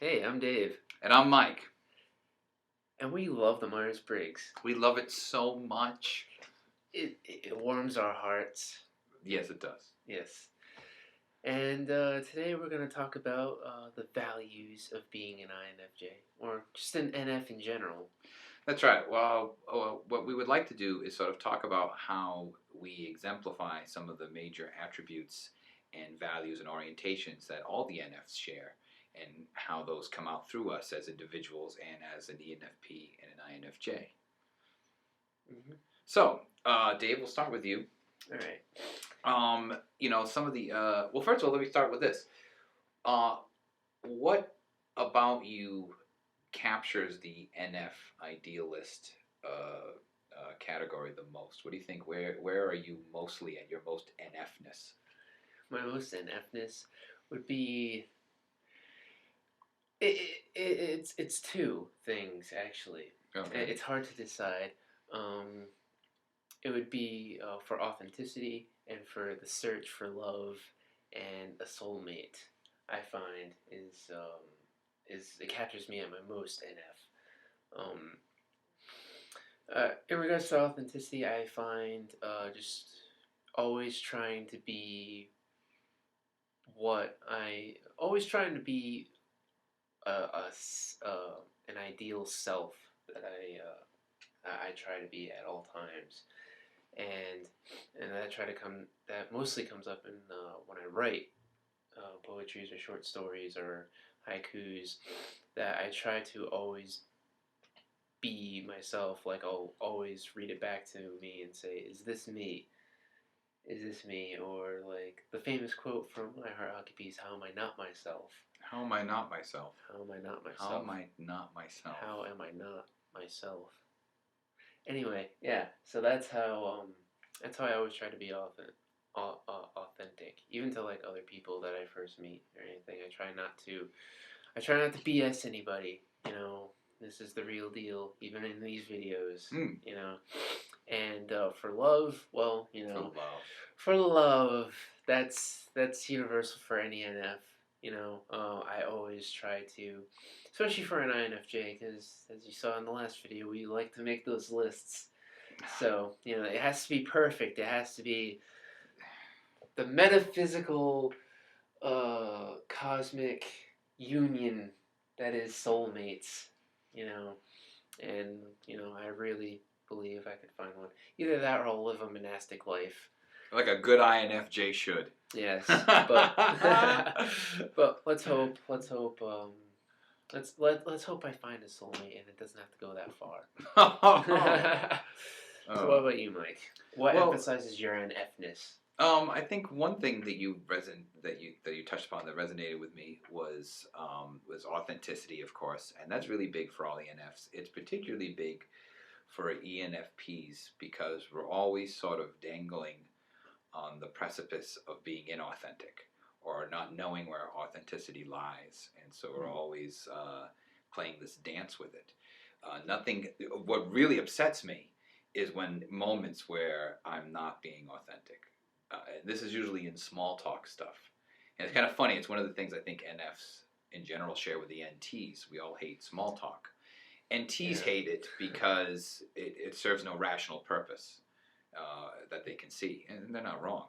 Hey, I'm Dave, And I'm Mike. and we love the Myers-Briggs. We love it so much. It warms our hearts. Yes, it does. Yes. And today we're going to talk about the values of being an INFJ, or just an NF in general. That's right. Well, what we would like to do is sort of talk about how we exemplify some of the major attributes and values and orientations that all the NFs share, and how those come out through us as individuals and as an ENFP and an INFJ. Mm-hmm. So, Dave, we'll start with you. All right. Some of the well, first of all, let me start with this. What about you captures the NF idealist category the most? What do you think? Where are you mostly at your most NFness? My most NFness would be. It's two things actually. Okay. It's hard to decide. It would be for authenticity and for the search for love and a soulmate. I find is it captures me at my most NF. In regards to authenticity, I find just always trying to be always trying to be an ideal self that I try to be at all times, and that mostly comes up in when I write poetries or short stories or haikus, that I try to always be myself. Like, I'll always read it back to me and say, is this me? Is this me? Or like the famous quote from My Heart Occupies, how am I not myself? How am I not myself? How am I not myself? How am I not myself? How am I not myself? Anyway, yeah. So that's how I always try to be authentic, even to like other people that I first meet or anything. I try not to BS anybody. You know, this is the real deal, even in these videos. You know, and for love, well, you know, for love, that's universal for any NF. You know, I always try to, especially for an INFJ, because as you saw in the last video, we like to make those lists. So, you know, it has to be perfect. It has to be the metaphysical, cosmic union that is soulmates, you know. And, you know, I really believe I could find one. Either that or I'll live a monastic life. Like a good INFJ should. Yes, but but let's hope. Let's hope I find a soulmate and it doesn't have to go that far. So what about you, Mike? What emphasizes your NFness? I think one thing that you touched upon that resonated with me was authenticity, of course, and that's really big for all ENFs. It's particularly big for ENFPs because we're always sort of dangling on the precipice of being inauthentic or not knowing where authenticity lies, and so we're always playing this dance with it. What really upsets me is when moments where I'm not being authentic. This is usually in small talk stuff, and it's kind of funny. It's one of the things I think NFs in general share with the NTs. We all hate small talk. NTs hate it because it serves no rational purpose that they can see, and they're not wrong.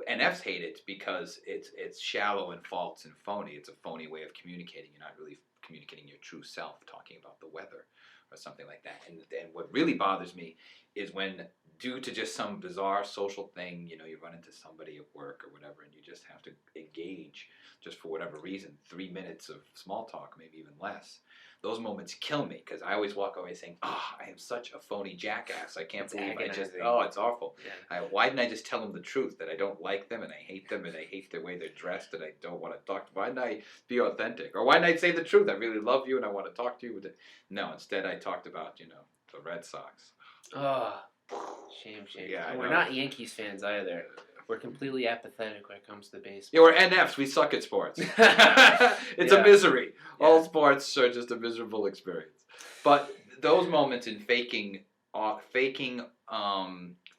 NFs hate it because it's shallow and false and phony. It's a phony way of communicating. You're not really communicating your true self, talking about the weather or something like that. And what really bothers me is when, due to just some bizarre social thing, you know, you run into somebody at work or whatever, and you just have to engage just for whatever reason, 3 minutes of small talk, maybe even less. Those moments kill me because I always walk away saying, I am such a phony jackass. I can't believe it's awful. Yeah. Why didn't I just tell them the truth that I don't like them and I hate their way they're dressed and I don't want to talk to them? Why didn't I be authentic? Or why didn't I say the truth? I really love you and I want to talk to you. No, instead I talked about, the Red Sox. Shame. Yeah, we're not Yankees fans either. We're completely apathetic when it comes to baseball. Yeah, we're NFs. We suck at sports. It's a misery. Yeah. All sports are just a miserable experience. But those moments in faking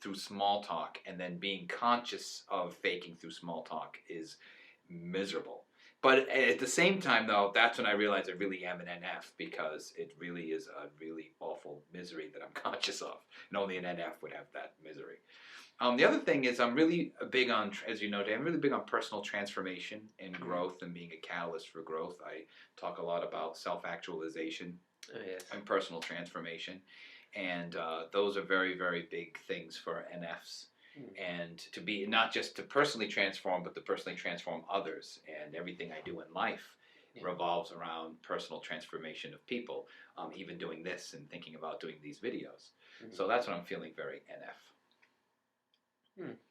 through small talk and then being conscious of faking through small talk is miserable. But at the same time, though, that's when I realized I really am an NF, because it really is a really awful misery that I'm conscious of, and only an NF would have that misery. The other thing is I'm really big on, as you know, Dave, I'm really big on personal transformation and growth and being a catalyst for growth. I talk a lot about self-actualization Oh yes. and personal transformation, and those are very, very big things for NFs. And to be not just to personally transform, but to personally transform others. And everything I do in life revolves around personal transformation of people. Even doing this and thinking about doing these videos. So that's what I'm feeling very NF.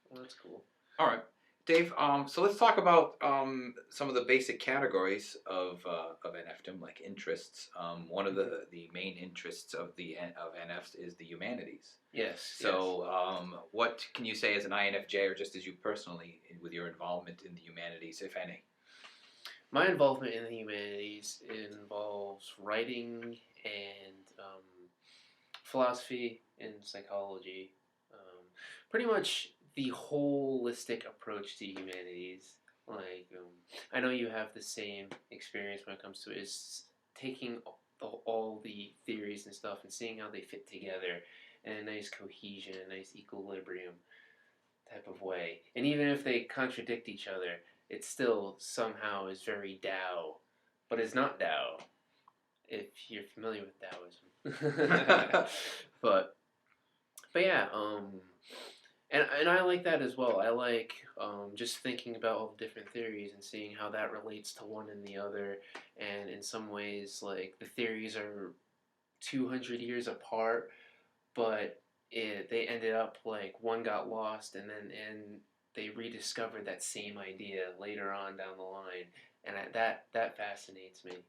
Well, that's cool. All right, Dave. So let's talk about some of the basic categories of NFdom, like interests. One of the main interests of NFs is the humanities. Yes. So, what can you say as an INFJ, or just as you personally, with your involvement in the humanities, if any? My involvement in the humanities involves writing and philosophy and psychology. Pretty much the holistic approach to humanities. Like, I know you have the same experience when it comes to it, is taking all the theories and stuff and seeing how they fit together in a nice cohesion, a nice equilibrium type of way. And even if they contradict each other, it still somehow is very Tao, but it's not Tao if you're familiar with Taoism. but yeah, and I like that as well. I like just thinking about all the different theories and seeing how that relates to one and the other. And in some ways, like, the theories are 200 years apart, but they ended up, like, one got lost and they rediscovered that same idea later on down the line. And that fascinates me,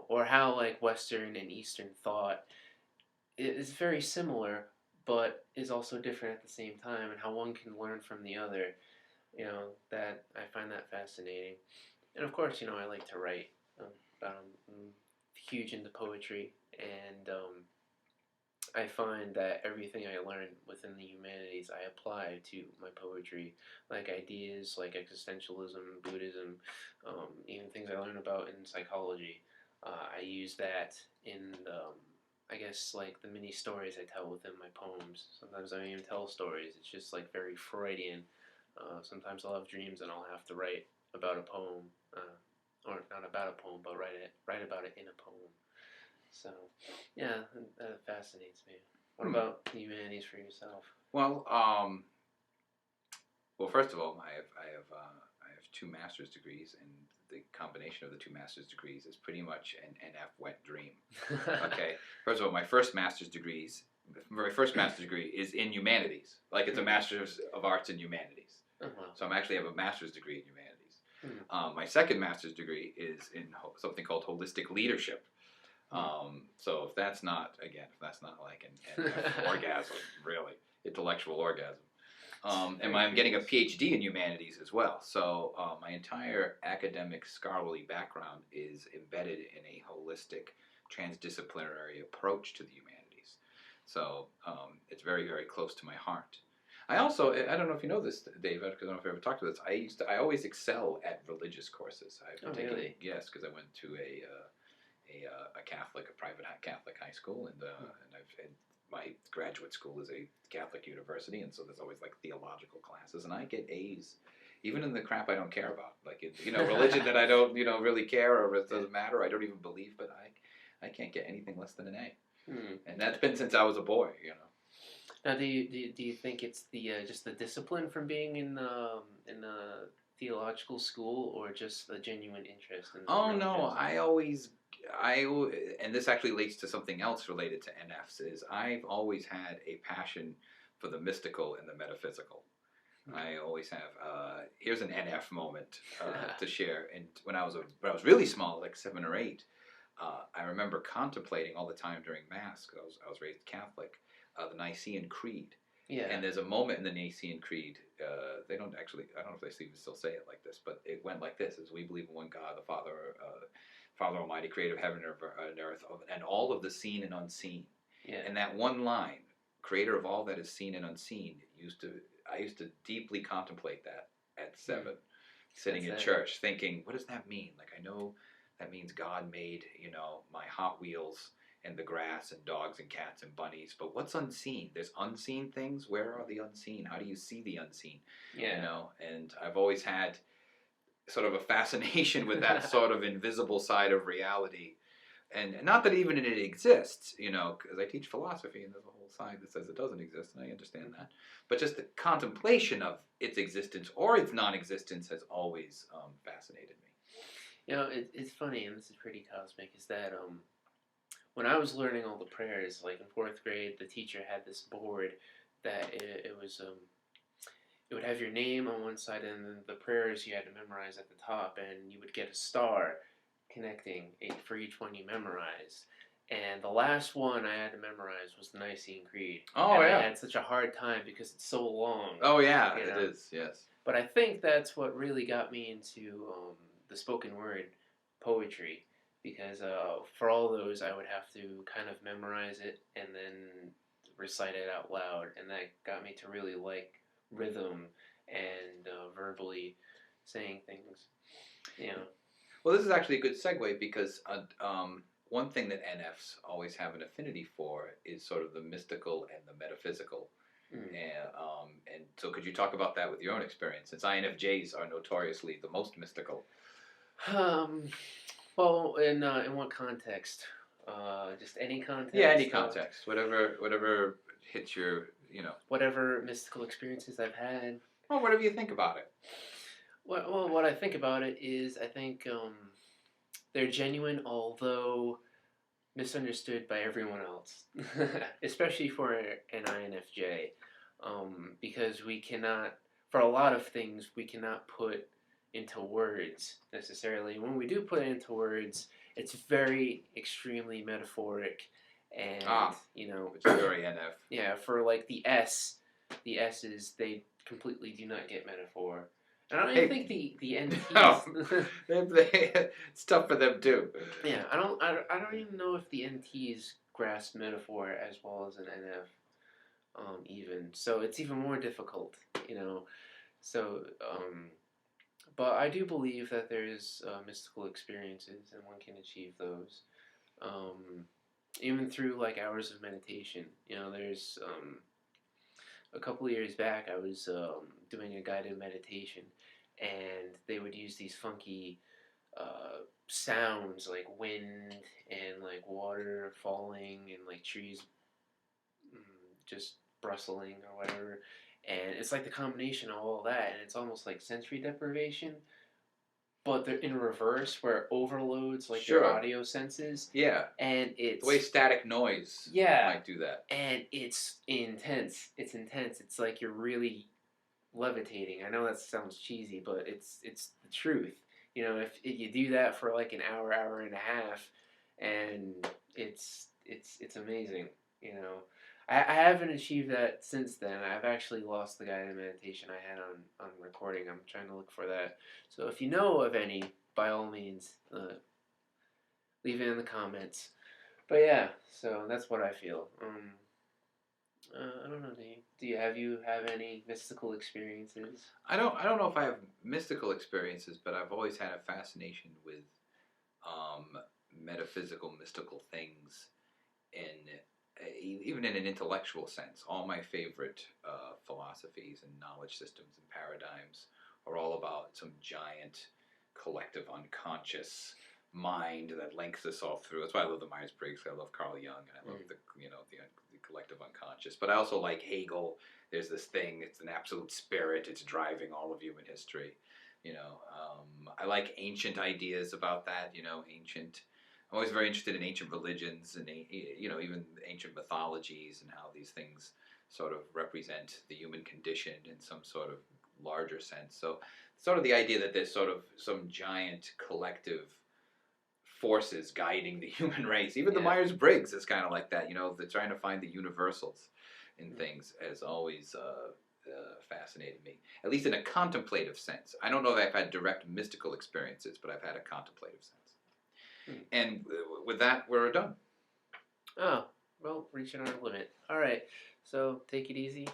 or how, like, Western and Eastern thought is very similar, but is also different at the same time, and how one can learn from the other. That I find that fascinating. And of course, I like to write. I'm huge into poetry, and I find that everything I learn within the humanities I apply to my poetry, like ideas like existentialism, Buddhism, even things I learn about in psychology. I use that in I guess, like, the mini stories I tell within my poems. Sometimes I don't even tell stories. It's just, like, very Freudian. Sometimes I'll have dreams and I'll have to write about a poem, or not about a poem, but write about it in a poem. So, yeah, that fascinates me. What about the humanities for yourself? Well, first of all, I have 2 master's degrees, and the combination of the 2 master's degrees is pretty much an NF wet dream. Okay, first of all, my first master's degree is in humanities. Like, it's a master's of arts in humanities. So I actually have a master's degree in humanities. My second master's degree is in something called holistic leadership. So if that's not like an orgasm, really, intellectual orgasm. And I'm getting a PhD in humanities as well. So my entire academic scholarly background is embedded in a holistic, transdisciplinary approach to the humanities. So it's very, very close to my heart. I don't know if you know this, David, because I don't know if I ever talked about this. I always excel at religious courses. Really? Yes, because I went to a private Catholic high school, and my graduate school is a Catholic university, and so there's always, like, theological classes, and I get A's, even in the crap I don't care about, like, religion that I don't really care, or it doesn't matter, I don't even believe, but I can't get anything less than an A, and that's been since I was a boy. Now, do you think it's the just the discipline from being in the theological school, or just the genuine interest in? Oh no, and this actually leads to something else related to NFs, is I've always had a passion for the mystical and the metaphysical. I always have. Here's an NF moment to share. And when I was really small, like 7 or 8, I remember contemplating all the time during Mass, because I was raised Catholic, the Nicene Creed. Yeah. And there's a moment in the Nicene Creed, they don't actually, I don't know if they even still say it like this, but it went like this: "As we believe in one God, the Father, Father Almighty, creator of heaven and earth, and all of the seen and unseen." Yeah. And that one line, "creator of all that is seen and unseen," I used to deeply contemplate that at 7. sitting That's in it. church thinking, what does that mean? Like, I know that means God made, my Hot Wheels and the grass and dogs and cats and bunnies, but what's unseen? There's unseen things. Where are the unseen? How do you see the unseen? Yeah. And I've always had sort of a fascination with that sort of invisible side of reality. And not that even it exists, because I teach philosophy and there's a whole side that says it doesn't exist, and I understand that. But just the contemplation of its existence or its non-existence has always fascinated me. It's funny, and this is pretty cosmic, is that when I was learning all the prayers, like in 4th grade, the teacher had this board that it was it would have your name on one side and then the prayers you had to memorize at the top, and you would get a star connecting for each one you memorized. And the last one I had to memorize was the Nicene Creed. Oh, and yeah. I had such a hard time because it's so long. Oh, yeah, it is, yes. But I think that's what really got me into the spoken word poetry, because for all those I would have to kind of memorize it and then recite it out loud, and that got me to really like rhythm and verbally saying things. Well, this is actually a good segue because one thing that NFs always have an affinity for is sort of the mystical and the metaphysical. And so could you talk about that with your own experience, since INFJs are notoriously the most mystical? Well, in what context? Just any context? Yeah, any context. Whatever hits your, Whatever mystical experiences I've had. Well, whatever you think about it. Well, what I think about it is I think they're genuine, although misunderstood by everyone else, especially for an INFJ, because we cannot, for a lot of things, we cannot put into words necessarily. When we do put it into words, it's very extremely metaphoric, and it's very NF. Yeah, for like the S's, they completely do not get metaphor. And I don't even think the NTs. It's tough for them too. Yeah, I don't even know if the NTs grasp metaphor as well as an NF, even. So it's even more difficult, So, but I do believe that there's mystical experiences, and one can achieve those, even through like hours of meditation. There's a couple of years back, I was doing a guided meditation, and they would use these funky sounds like wind and like water falling and like trees just rustling or whatever. And it's like the combination of all that, and it's almost like sensory deprivation, but they're in reverse, where it overloads like your audio senses. Yeah. And it's the way static noise might do that. And it's intense. It's intense. It's like you're really levitating. I know that sounds cheesy, but it's the truth. If you do that for like an hour and a half, and it's amazing. I haven't achieved that since then. I've actually lost the guided meditation I had on recording. I'm trying to look for that. So if you know of any, by all means, leave it in the comments. But yeah, so that's what I feel. I don't know. Do you have any mystical experiences? I don't know if I have mystical experiences, but I've always had a fascination with metaphysical, mystical things, even in an intellectual sense. All my favorite philosophies and knowledge systems and paradigms are all about some giant collective unconscious mind that links us all through. That's why I love the Myers-Briggs. I love Carl Jung, and I love the collective unconscious. But I also like Hegel. There's this thing. It's an absolute spirit. It's driving all of human history. I like ancient ideas about that. Ancient. I'm always very interested in ancient religions and even ancient mythologies and how these things sort of represent the human condition in some sort of larger sense. So sort of the idea that there's sort of some giant collective forces guiding the human race. Even the Myers-Briggs is kind of like that. They're trying to find the universals in things has always fascinated me, at least in a contemplative sense. I don't know if I've had direct mystical experiences, but I've had a contemplative sense. And with that, we're done. Oh, well, reaching our limit. All right, so take it easy.